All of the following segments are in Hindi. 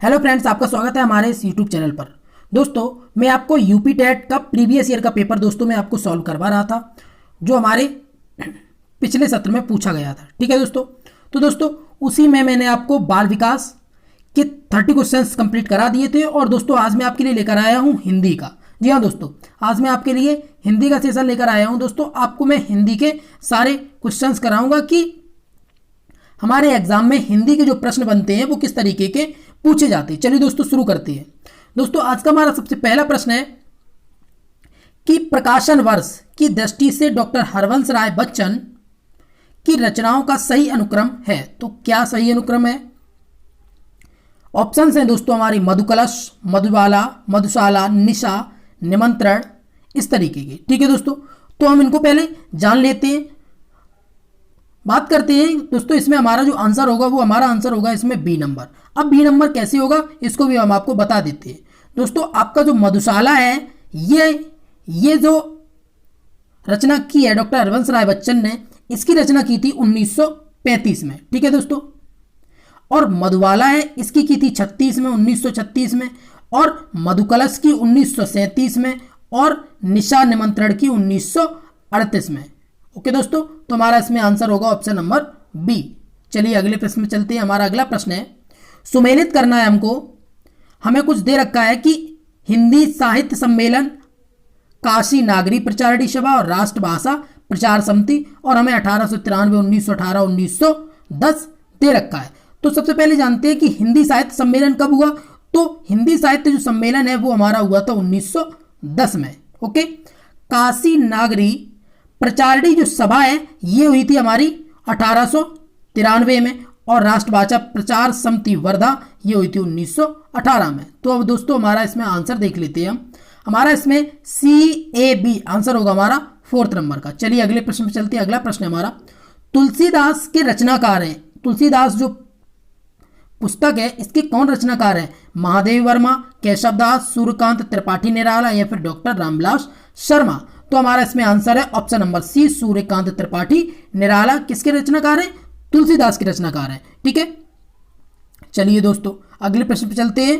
हेलो फ्रेंड्स, आपका स्वागत है हमारे इस यूट्यूब चैनल पर। दोस्तों, मैं आपको यूपी टेट का प्रीवियस ईयर का पेपर दोस्तों मैं आपको सॉल्व करवा रहा था, जो हमारे पिछले सत्र में पूछा गया था। ठीक है दोस्तों, तो दोस्तों उसी में मैंने आपको बाल विकास के 30 क्वेश्चंस कंप्लीट करा दिए थे। और दोस्तों आज मैं आपके लिए लेकर आया हूँ हिंदी का। जी हाँ दोस्तों, आज मैं आपके लिए हिंदी का सेशन लेकर आया हूँ। दोस्तों आपको मैं हिंदी के सारे क्वेश्चंस कराऊंगा कि हमारे एग्जाम में हिंदी के जो प्रश्न बनते हैं वो किस तरीके के पूछे जाते हैं। चलिए दोस्तों शुरू करते हैं। दोस्तों आज का हमारा सबसे पहला प्रश्न है कि प्रकाशन वर्ष की दृष्टि से डॉक्टर हरवंश राय बच्चन की रचनाओं का सही अनुक्रम है। तो क्या सही अनुक्रम है? ऑप्शंस हैं दोस्तों हमारी मधुकलश, मधुबाला, मधुशाला, निशा, निमंत्रण, इस तरीके के। ठीक है दोस्तों, तो हम इनको पहले जान लेते हैं, बात करते हैं। दोस्तों इसमें हमारा जो आंसर होगा वो हमारा आंसर होगा इसमें बी नंबर। अब बी नंबर कैसे होगा इसको भी हम आपको बता देते हैं। दोस्तों आपका जो मधुशाला है ये जो रचना की है डॉक्टर हरवंश राय बच्चन ने, इसकी रचना की थी 1935 में। ठीक है दोस्तों, और मधुबाला है इसकी की थी 36 में, 1936 में, और मधुकलश की 1937 में, और निशा निमंत्रण की 1938 में। ओके दोस्तों, तो हमारा इसमें आंसर होगा ऑप्शन नंबर बी। चलिए अगले प्रश्न में चलते हैं। हमारा अगला प्रश्न है, सुमेलित करना है हमको। हमें कुछ दे रखा है कि हिंदी साहित्य सम्मेलन, काशी नागरी प्रचारणी सभा और राष्ट्रभाषा प्रचार समिति, और हमें 1893, 1918, 1910 दे रखा है। तो सबसे पहले जानते हैं कि हिंदी साहित्य सम्मेलन कब हुआ। तो हिंदी साहित्य जो सम्मेलन है वो हमारा हुआ था 1910 में। ओके, काशी नागरी प्रचारणी जो सभा है ये हुई थी हमारी 1893 में, और राष्ट्रभाषा प्रचार समिति वर्धा ये हुई थी 1918 में। तो अब दोस्तों हमारा इसमें आंसर देख लेते हैं हम। हमारा इसमें CAB आंसर होगा हमारा 4th नंबर का। चलिए अगले प्रश्न में चलते हैं। अगला प्रश्न है हमारा, तुलसीदास के रचनाकार हैं। तुलसीदास जो पुस्तक है इसके कौन रचनाकार है? महादेव वर्मा, केशव दास, सूर्यकांत त्रिपाठी निराला, या फिर डॉक्टर रामविलास शर्मा। तो हमारा इसमें आंसर है option number C, Suryakant Tripathi Nirala किसके रचनाकार हैं? तुलसीदास के रचनाकार हैं। ठीक है, चलिए दोस्तों अगले प्रश्न पे चलते हैं।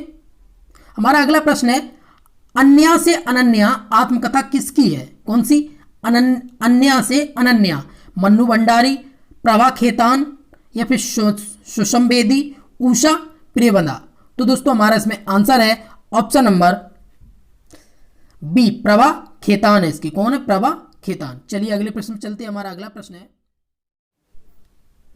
हमारा अगला प्रश्न है, अन्या से अनन्या आत्मकथा किसकी है? कौन सी? अन्या से अनन्या, मन्नू भंडारी, प्रभा खेतान, या फिर सुषम बेदी, उषा प्रियवंदा। तो दोस्तों हमारा इसमें आंसर है option number B, Prabha Khetan है इसकी। कौन है? प्रभा खेतान। चलिए अगले प्रश्न में चलते हैं। हमारा अगला प्रश्न है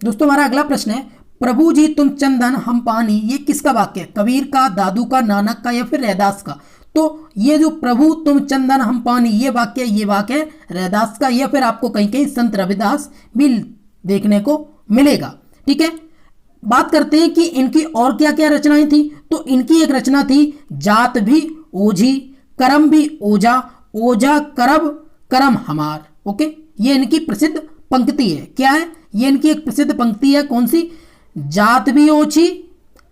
दोस्तों, हमारा अगला प्रश्न है, प्रभु जी तुम चंदन हम पानी, ये किसका वाक्य है? कबीर का, दादू का, नानक का, या फिर रैदास का? तो ये जो प्रभु तुम चंदन हम पानी ये वाक्य है रैदास का, या फिर आपको कहीं कहीं संत रविदास भी देखने को मिलेगा। ठीक है, बात करते हैं कि इनकी और क्या क्या रचनाएं थी। तो इनकी एक रचना थी, जात भी ओझी, करम भी ओझा, ओझा करब करम हमार। ओके, ये इनकी प्रसिद्ध पंक्ति है। क्या है? ये इनकी एक प्रसिद्ध पंक्ति है। कौन सी? जात भी ओछी,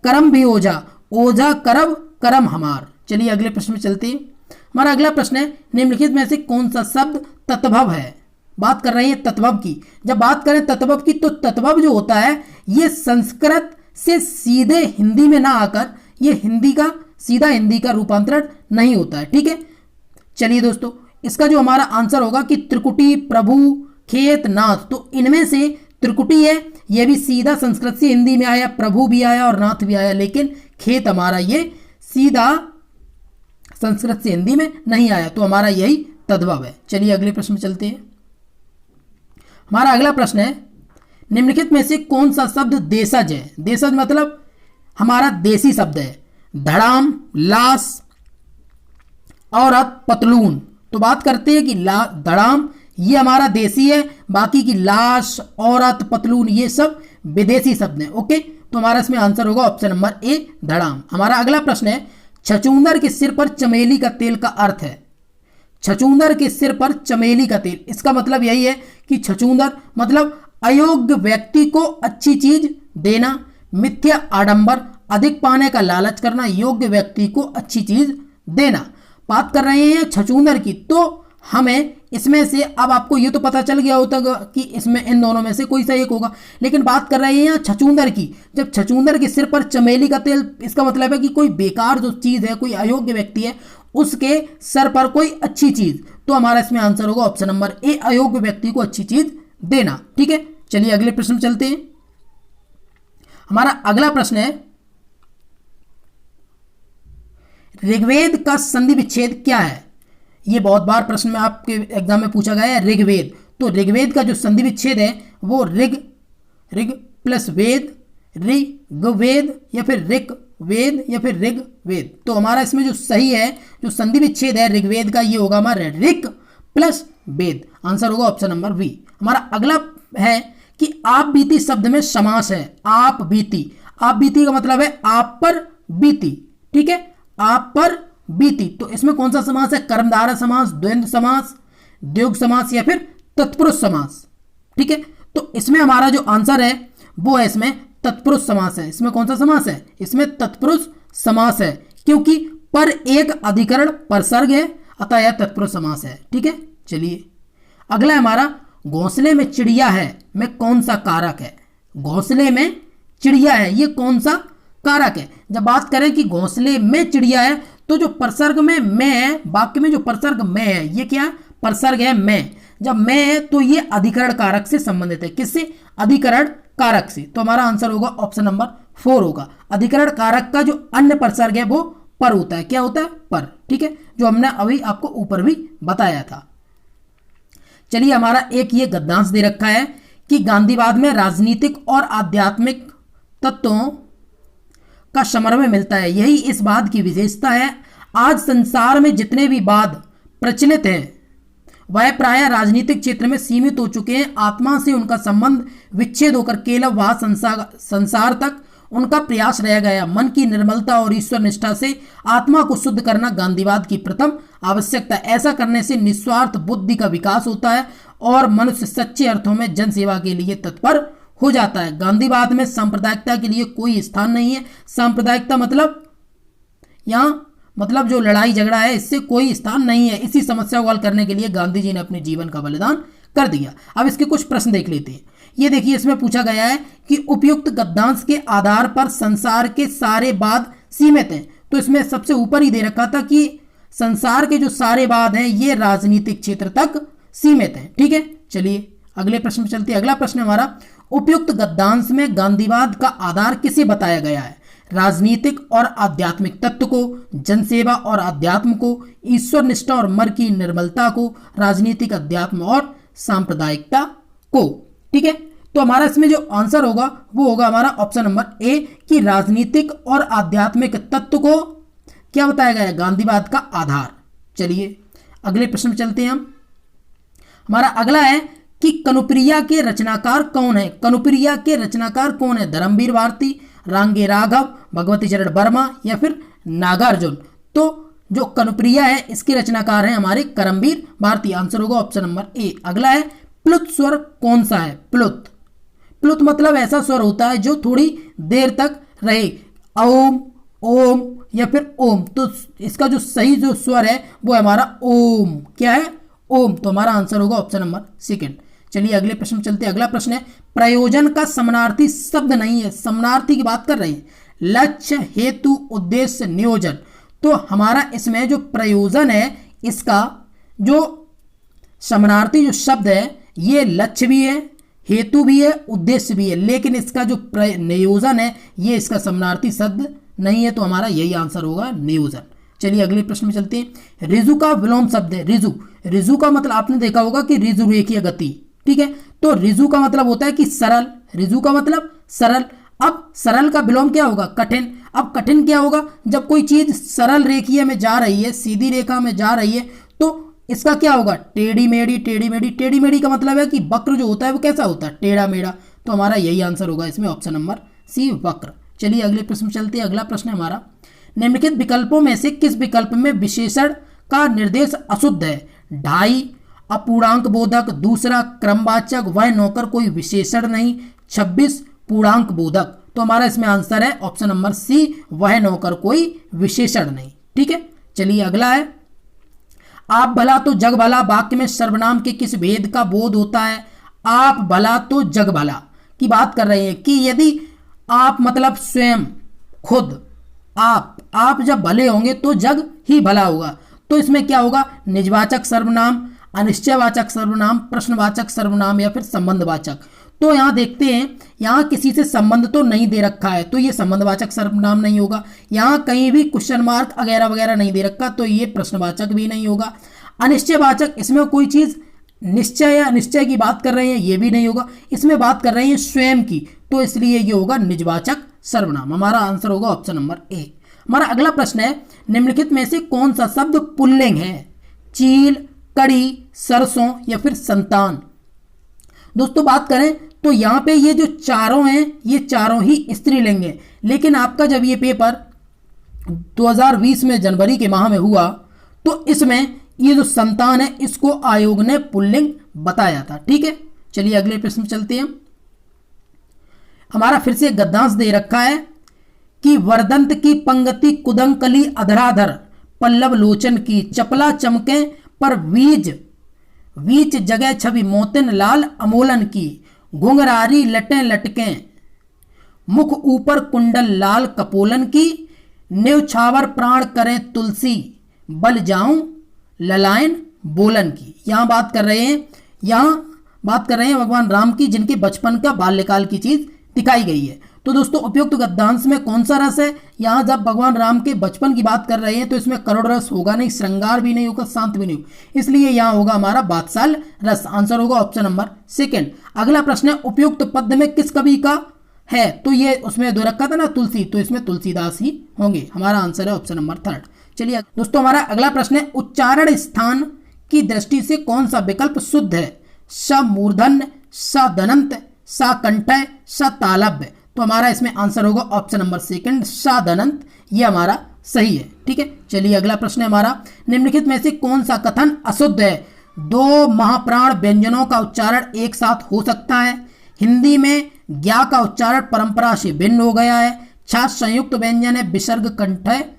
करम भी ओझा, ओझा करब करम हमार। चलिए अगले प्रश्न में चलते हैं। हमारा अगला प्रश्न है, निम्नलिखित में से कौन सा शब्द तत्भव है? बात कर रहे हैं तत्भव की। जब बात करें तत्भव की, तो तत्भव जो होता है ये संस्कृत से सीधे हिंदी में ना आकर ये सीधा हिंदी का रूपांतरण नहीं होता है। ठीक है, चलिए दोस्तों इसका जो हमारा आंसर होगा कि त्रिकुटी, प्रभु, खेत, नाथ। तो इनमें से त्रिकुटी है ये भी सीधा संस्कृत से हिंदी में आया, प्रभु भी आया और नाथ भी आया, लेकिन खेत हमारा ये सीधा संस्कृत से हिंदी में नहीं आया। तो हमारा यही तद्भव है। चलिए अगले प्रश्न में चलते हैं। हमारा अगला प्रश्न है, निम्नलिखित में से कौन सा शब्द देशज है? देशज मतलब हमारा देसी शब्द है। धड़ाम, लाश, औरत, पतलून। तो बात करते हैं कि धड़ाम ये हमारा देसी है, बाकी की लाश, औरत, पतलून ये सब विदेशी शब्द हैं। ओके, तो हमारा इसमें आंसर होगा ऑप्शन नंबर ए, धड़ाम। हमारा अगला प्रश्न है, छछूंदर के सिर पर चमेली का तेल का अर्थ है। छछूंदर के सिर पर चमेली का तेल, इसका मतलब यही है कि छछूंदर मतलब अयोग्य व्यक्ति को अच्छी चीज देना, मिथ्या आडंबर, अधिक पाने का लालच करना, योग्य व्यक्ति को अच्छी चीज देना। बात कर रहे हैं छछूंदर की, तो हमें इसमें से अब आपको ये तो पता चल गया होता कि इसमें इन दोनों में से कोई सा एक होगा, लेकिन बात कर रहे हैं यहाँ छछूंदर की। जब छछूंदर के सिर पर चमेली का तेल, इसका मतलब है कि कोई बेकार जो चीज़ है, कोई अयोग्य व्यक्ति है, उसके सर पर कोई अच्छी चीज़, तो हमारा इसमें आंसर होगा ऑप्शन नंबर ए, अयोग्य व्यक्ति को अच्छी चीज़ देना। ठीक है, चलिए अगले प्रश्न चलते हैं। हमारा अगला प्रश्न है, ऋग्वेद का संधि विच्छेद क्या है? ये बहुत बार प्रश्न में आपके एग्जाम में पूछा गया है, ऋग्वेद। तो ऋग्वेद का जो संधि विच्छेद है वो ऋग प्लस वेद, ऋग्वेद या फिर ऋग्वेद या फिर ऋग्वेद। तो हमारा इसमें जो सही है, जो संधि विच्छेद है ऋग्वेद का, ये होगा हमारा ऋग प्लस वेद। आंसर होगा ऑप्शन नंबर बी। हमारा अगला है कि आप बीती शब्द में समास है। आप बीती, आप बीती का मतलब है आप पर बीती। ठीक है, आप पर बीती, तो इसमें कौन सा समास है? कर्मधारय समास, द्वंद्व समास, द्योग समास या फिर तत्पुरुष समास। ठीक है, तो इसमें हमारा जो आंसर है वो है इसमें तत्पुरुष समास है। इसमें कौन सा समास है? इसमें तत्पुरुष समास है, क्योंकि पर एक अधिकरण परसर्ग है, अतः यह तत्पुरुष समास है। ठीक है, चलिए अगला हमारा, घोंसले में चिड़िया है में कौन सा कारक है? घोंसले में चिड़िया है, ये कौन सा कारक है? जब बात करें कि घोंसले में चिड़िया है, तो जो परसर्ग में मैं है, वाक्य में जो परसर्ग मैं है, ये क्या है? परसर्ग है मैं। जब मैं है तो ये अधिकरण कारक से संबंधित है। किससे? अधिकरण कारक से। तो हमारा आंसर होगा ऑप्शन नंबर 4 होगा। अधिकरण कारक का जो अन्य परसर्ग है वो पर होता है। क्या होता है? पर। ठीक है, जो हमने अभी आपको ऊपर भी बताया था। चलिए हमारा एक ये गद्यांश दे रखा है कि गांधीवाद में राजनीतिक और आध्यात्मिक तत्वों का समन्वय मिलता है, यही इस वाद की विशेषता है। आज संसार में जितने भी वाद प्रचलित हैं वह प्रायः राजनीतिक क्षेत्र में सीमित हो चुके हैं। आत्मा से उनका संबंध विच्छेद होकर केवल वह संसार तक उनका प्रयास रह गया। मन की निर्मलता और ईश्वर निष्ठा से आत्मा को शुद्ध करना गांधीवाद की प्रथम आवश्यकता है। ऐसा करने से निस्वार्थ बुद्धि का विकास होता है और मनुष्य सच्चे अर्थों में जन सेवा के लिए तत्पर हो जाता है। गांधीवाद में सांप्रदायिकता के लिए कोई स्थान नहीं है। सांप्रदायिकता मतलब यहाँ मतलब जो लड़ाई झगड़ा है, इससे कोई स्थान नहीं है। इसी समस्या को हल करने के लिए गांधी जी ने अपने जीवन का बलिदान कर दिया। अब इसके कुछ प्रश्न देख लेते हैं। ये देखिए, इसमें पूछा गया है कि उपयुक्त गद्यांश के आधार पर संसार के सारे वाद सीमित हैं। तो इसमें सबसे ऊपर ही दे रखा था कि संसार के जो सारे वाद हैं ये राजनीतिक क्षेत्र तक सीमित हैं। ठीक है, चलिए अगले प्रश्न में चलते हैं। अगला प्रश्न हमारा, उपयुक्त गद्यांश में गांधीवाद का आधार किसे बताया गया है? राजनीतिक और आध्यात्मिक तत्व को, जनसेवा और अध्यात्म को, ईश्वर निष्ठा और मन की निर्मलता को, राजनीतिक अध्यात्म और सांप्रदायिकता को। ठीक है, तो हमारा इसमें जो आंसर होगा वो होगा हमारा ऑप्शन नंबर ए कि राजनीतिक और आध्यात्मिक तत्व को क्या बताया गया है? गांधीवाद का आधार। चलिए अगले प्रश्न में चलते हैं हम। हमारा अगला है कि कनुप्रिया के रचनाकार कौन है? कनुप्रिया के रचनाकार कौन है? धर्मवीर भारती, रांगे राघव, भगवती चरण वर्मा या फिर नागार्जुन। तो जो कनुप्रिया है इसके रचनाकार हैं हमारे करमवीर भारती। आंसर होगा ऑप्शन नंबर ए। अगला है, प्लुत स्वर कौन सा है? प्लुत, प्लुत मतलब ऐसा स्वर होता है जो थोड़ी देर तक रहे, ओम, ओम या फिर ओम। तो इसका जो सही जो स्वर है वो है हमारा ओम। क्या है? ओम। तो हमारा आंसर होगा ऑप्शन नंबर सेकंड। चलिए अगले प्रश्न में चलते हैं। अगला प्रश्न है, प्रयोजन का समानार्थी शब्द नहीं है। समानार्थी की बात कर रहे हैं, लक्ष्य, हेतु, उद्देश्य, नियोजन। तो हमारा इसमें जो प्रयोजन है इसका जो समानार्थी जो शब्द है ये लक्ष्य भी है, हेतु भी है, उद्देश्य भी है, लेकिन इसका जो नियोजन है ये इसका समानार्थी शब्द नहीं है। तो हमारा यही आंसर होगा, नियोजन। चलिए अगले प्रश्न में चलते हैं। ऋजु का विलोम शब्द है। ऋजु, ऋजु का मतलब आपने देखा होगा कि ऋजु रेखीय गति। ठीक है, तो ऋजु का मतलब होता है कि सरल। ऋजु का मतलब सरल। अब सरल का विलोम क्या होगा? कठिन। अब कठिन क्या होगा? जब कोई चीज सरल रेखीय में जा रही है, सीधी रेखा में जा रही है, तो इसका क्या होगा? टेढ़ी मेढ़ी। टेढ़ी मेढ़ी, टेढ़ी मेढ़ी का मतलब है कि वक्र जो होता है वो कैसा होता है? टेढ़ा मेढ़ा। तो हमारा यही आंसर होगा इसमें ऑप्शन नंबर सी, वक्र। चलिए अगले प्रश्न में चलते हैं। अगला प्रश्न है हमारा, निम्नलिखित विकल्पों में से किस विकल्प में विशेषण का निर्देश अशुद्ध है? ढाई, अपूर्णांक बोधक, दूसरा क्रमवाचक, वह नौकर कोई विशेषण नहीं, 26 पूर्णांक बोधक। तो हमारा इसमें आंसर है ऑप्शन नंबर सी, वह नौकर कोई विशेषण नहीं। ठीक है, चलिए अगला है, आप भला तो जग भला वाक्य में सर्वनाम के किस भेद का बोध होता है? आप भला तो जग भला की बात कर रहे हैं कि यदि आप मतलब स्वयं खुद आप जब भले होंगे तो जग ही भला होगा। तो इसमें क्या होगा? निजवाचक सर्वनाम, अनिश्चयवाचक सर्वनाम, प्रश्नवाचक सर्वनाम या फिर संबंधवाचक। तो यहाँ देखते हैं, यहाँ किसी से संबंध तो नहीं दे रखा है तो ये संबंधवाचक सर्वनाम नहीं होगा। यहाँ कहीं भी क्वेश्चन मार्क वगैरह वगैरह नहीं दे रखा तो ये प्रश्नवाचक भी नहीं होगा। अनिश्चयवाचक, इसमें कोई चीज़ निश्चय या अनिश्चय की बात कर रहे हैं, ये भी नहीं होगा। इसमें बात कर रहे हैं स्वयं की, तो इसलिए ये होगा निजवाचक सर्वनाम। हमारा आंसर होगा ऑप्शन नंबर ए। हमारा अगला प्रश्न है, निम्नलिखित में से कौन सा शब्द पुल्लिंग है? चील, कड़ी, सरसों या फिर संतान। दोस्तों बात करें तो यहाँ पे ये जो चारों हैं ये चारों ही स्त्रीलिंग हैं, लेकिन आपका जब ये पेपर 2020 में जनवरी के माह में हुआ तो इसमें ये जो संतान है इसको आयोग ने पुल्लिंग बताया था। ठीक है, चलिए अगले प्रश्न में चलते हैं। हमारा फिर से गद्यांश दे रखा है कि वर्दंत की पंक्ति कुदंकली अधराधर पल्लव लोचन की चपला चमके पर बीच जगह छवि मोतिन लाल अमोलन की घुंघरारी लटें लटकें मुख ऊपर कुंडल लाल कपोलन की न्यौछावर प्राण करें तुलसी बल जाऊं ललायन बोलन की। यहाँ बात कर रहे हैं भगवान राम की, जिनके बचपन का बाल्यकाल की चीज दिखाई गई है। तो दोस्तों उपयुक्त गद्यांश में कौन सा रस है? यहाँ जब भगवान राम के बचपन की बात कर रहे हैं तो इसमें करुण रस होगा नहीं, श्रृंगार भी नहीं होगा, शांत भी नहीं होगा, इसलिए यहाँ होगा हमारा बात्सल रस। आंसर होगा ऑप्शन नंबर सेकंड। अगला प्रश्न है, उपयुक्त पद्य में किस कवि का है? तो ये उसमें दो रखा था ना तुलसी, तो इसमें तुलसीदास ही होंगे। हमारा आंसर है ऑप्शन नंबर थर्ड। चलिए दोस्तों हमारा अगला प्रश्न है, उच्चारण स्थान की दृष्टि से कौन सा विकल्प शुद्ध है? स मूर्धन्य, स दनंत, स कंठय, स तालव्य। तो हमारा इसमें आंसर होगा ऑप्शन नंबर सेकंड, स दनंत, ये हमारा सही है। ठीक है, चलिए अगला प्रश्न है हमारा, निम्नलिखित में से कौन सा कथन अशुद्ध है? दो महाप्राण व्यंजनों का उच्चारण एक साथ हो सकता है। हिंदी में ज्ञा का उच्चारण परंपरा से भिन्न हो गया है। छा संयुक्त व्यंजन है, विसर्ग कंठय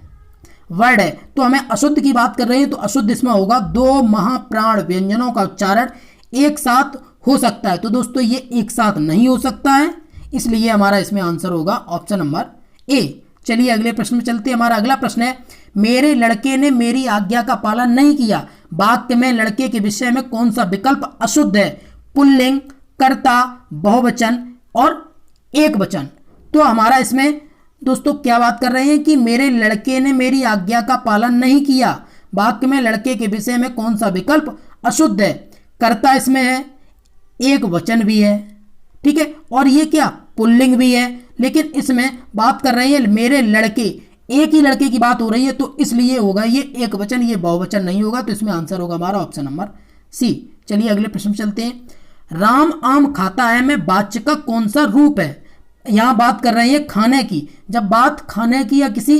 वर्ड है। तो हमें अशुद्ध की बात कर रहे हैं तो अशुद्ध इसमें होगा दो महाप्राण व्यंजनों का उच्चारण एक साथ हो सकता है। तो दोस्तों ये एक साथ नहीं हो सकता है, इसलिए हमारा इसमें आंसर होगा ऑप्शन नंबर ए। चलिए अगले प्रश्न में चलते हैं। हमारा अगला प्रश्न है, मेरे लड़के ने मेरी आज्ञा का पालन नहीं किया। वाक्य में लड़के के विषय में कौन सा विकल्प अशुद्ध है? पुल्लिंग, कर्ता, बहुवचन और एक वचन। तो हमारा इसमें दोस्तों क्या बात कर रहे हैं कि मेरे लड़के ने मेरी आज्ञा का पालन नहीं किया। वाक्य में लड़के के विषय में कौन सा विकल्प अशुद्ध है? कर्ता इसमें है, एक वचन भी है, ठीक है, और ये क्या पुल्लिंग भी है, लेकिन इसमें बात कर रहे हैं मेरे लड़के, एक ही लड़के की बात हो रही है, तो इसलिए होगा ये एक वचन, ये बहुवचन नहीं होगा। तो इसमें आंसर होगा हमारा ऑप्शन नंबर सी। चलिए अगले प्रश्न में चलते हैं। राम आम खाता है में वाच्य का कौन सा रूप है? यहां बात कर रहे हैं खाने की। जब बात खाने की या किसी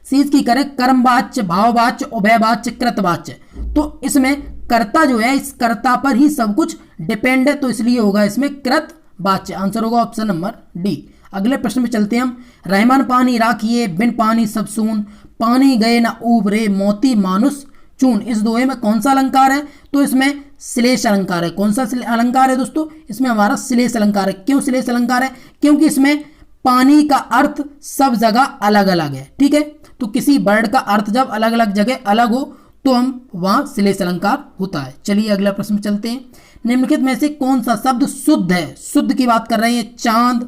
चीज की करें, कर्मवाच्य, भाववाच्य, उभयवाच्य, कृतवाच्य, तो इसमें कर्ता जो है, इस कर्ता पर ही सब कुछ डिपेंड है, तो इसलिए होगा इसमें कृतवाच्य। आंसर होगा ऑप्शन नंबर डी। अगले प्रश्न में चलते हैं हम। रहमान पानी राखिए, बिन पानी सब सून, पानी गए न उबरे, मोती मानुष चून। इस दोहे में कौन सा अलंकार है? तो इसमें श्लेष अलंकार है। कौन सा अलंकार है दोस्तों? इसमें हमारा श्लेष अलंकार है। क्यों श्लेष अलंकार है? क्योंकि इसमें पानी का अर्थ सब जगह अलग अलग है, ठीक है। तो किसी वर्ड का अर्थ जब अलग अलग जगह अलग हो तो हम वहां श्लेष अलंकार होता है। चलिए अगला प्रश्न चलते हैं। निम्नलिखित में से कौन सा शब्द शुद्ध है? शुद्ध की बात कर रहे हैं चांद,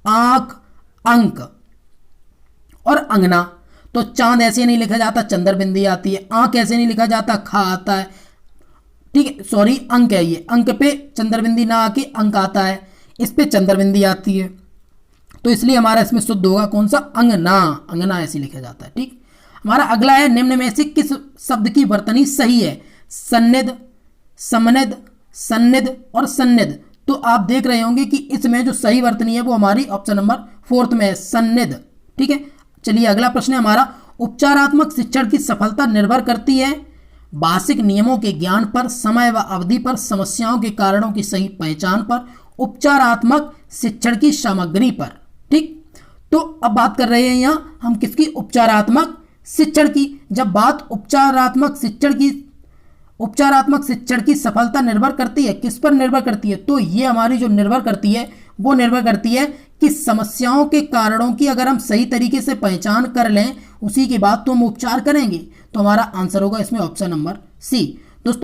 आंख, अंक और अंगना। तो चांद ऐसे नहीं लिखा जाता, चंद्र बिंदी आती है। आंख ऐसे नहीं लिखा जाता, खा आता है, ठीक है, सॉरी अंक है ये, अंक पे चंद्र बिंदी ना आके अंक आता है, इस पे चंद्र बिंदी आती है, तो इसलिए हमारा इसमें शुद्ध होगा कौन सा? अंगना। अंगना ऐसे लिखा जाता है, ठीक। हमारा अगला है, निम्न में से किस शब्द की वर्तनी सही है? सन्निध, समनिध, सन्निध और सन्निध। तो आप देख रहे होंगे कि इसमें जो सही वर्तनी है वो हमारी ऑप्शन नंबर फोर्थ में है, सन्निध, ठीक है। चलिए अगला प्रश्न है हमारा, उपचारात्मक शिक्षण की सफलता निर्भर करती है भाषिक नियमों के ज्ञान पर, समय व अवधि पर, समस्याओं के कारणों की सही पहचान पर, उपचारात्मक शिक्षण की सामग्री पर, ठीक। तो अब बात कर रहे हैं यहाँ हम किसकी? उपचारात्मक शिक्षण की, जब बात उपचारात्मक शिक्षण की सफलता निर्भर करती है, किस पर निर्भर करती है, तो ये हमारी जो निर्भर करती है वो निर्भर करती है कि समस्याओं के कारणों की अगर हम सही तरीके से पहचान कर लें, उसी के बाद तो हम उपचार करेंगे। तो हमारा आंसर होगा इसमें ऑप्शन नंबर सी।